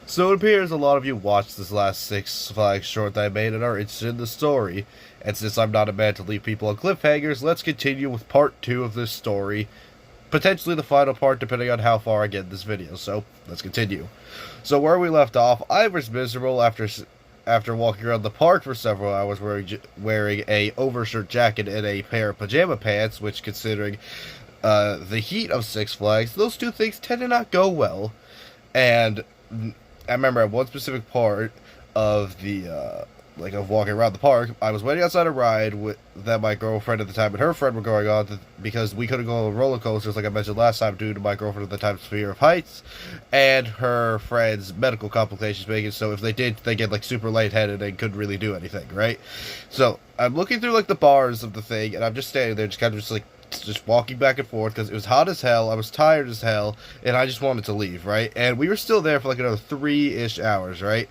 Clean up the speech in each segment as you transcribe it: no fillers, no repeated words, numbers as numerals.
So it appears a lot of you watched this last Six Flags short that I made and are interested in the story. And since I'm not a man to leave people on cliffhangers, let's continue with part 2 of this story. Potentially the final part depending on how far I get in this video, so let's continue. So where we left off, I was miserable after walking around the park for several hours wearing a overshirt jacket and a pair of pajama pants, which considering the heat of Six Flags, those two things tend to not go well. And I remember at one specific part of the, of walking around the park, I was waiting outside a ride that my girlfriend at the time and her friend were going on because we couldn't go on roller coasters like I mentioned last time due to my girlfriend at the time's fear of heights and her friend's medical complications making it so if they did, they get like super lightheaded and couldn't really do anything, right? So I'm looking through like the bars of the thing and I'm just standing there just kind of just walking back and forth because it was hot as hell, I was tired as hell, and I just wanted to leave, right? And we were still there for like another 3-ish hours, right?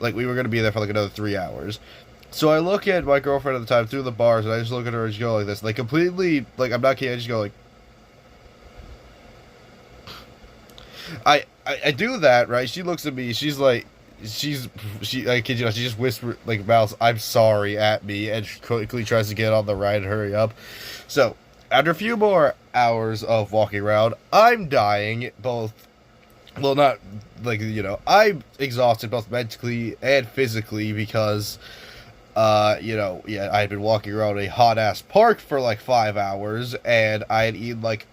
Like, we were going to be there for like another 3 hours. So I look at my girlfriend at the time through the bars, and I just look at her and just go like this. Like, completely, like, I'm not kidding, I just go like... I do that, right? She looks at me, she's like... I kid you not, she just whispered, like, mouths, "I'm sorry," at me, and she quickly tries to get on the ride and hurry up. So, after a few more hours of walking around, I'm dying, well, not, like, I'm exhausted both mentally and physically because, I had been walking around a hot-ass park for, like, 5 hours, and I had eaten, like,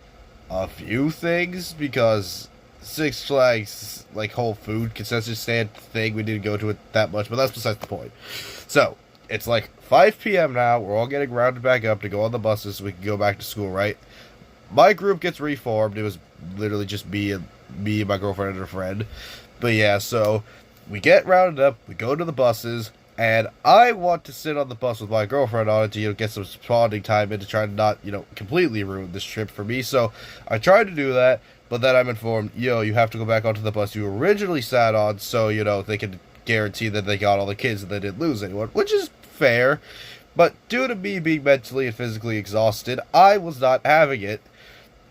a few things because Six Flags, like, whole food concession stand thing, we didn't go to it that much, but that's besides the point. So, it's like 5 p.m. now, we're all getting rounded back up to go on the buses so we can go back to school, right? My group gets reformed, it was literally just me and my girlfriend and her friend. But yeah, so, we get rounded up, we go to the buses, and I want to sit on the bus with my girlfriend on it to, get some bonding time in to try to not, completely ruin this trip for me. So, I tried to do that, but then I'm informed, you have to go back onto the bus you originally sat on so, they can guarantee that they got all the kids and they didn't lose anyone, which is fair. But due to me being mentally and physically exhausted, I was not having it.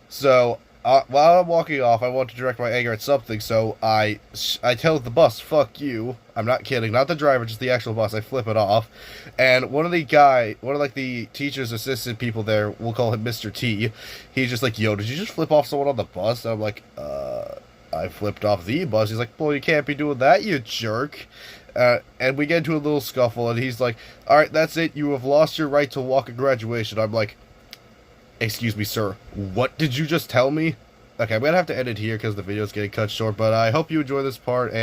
So, while I'm walking off, I want to direct my anger at something, so I tell the bus, "Fuck you." I'm not kidding, not the driver, just the actual bus. I flip it off, and one of the teacher's assistant people there, we'll call him Mr. T, he's just like, "Yo, did you just flip off someone on the bus?" And I'm like, I flipped off the bus. He's like, "Well, you can't be doing that, you jerk." And we get into a little scuffle, and he's like, "Alright, that's it, you have lost your right to walk at graduation." I'm like, "Excuse me, sir, what did you just tell me?" Okay, I'm gonna have to end it here because the video's getting cut short, but I hope you enjoy this part, and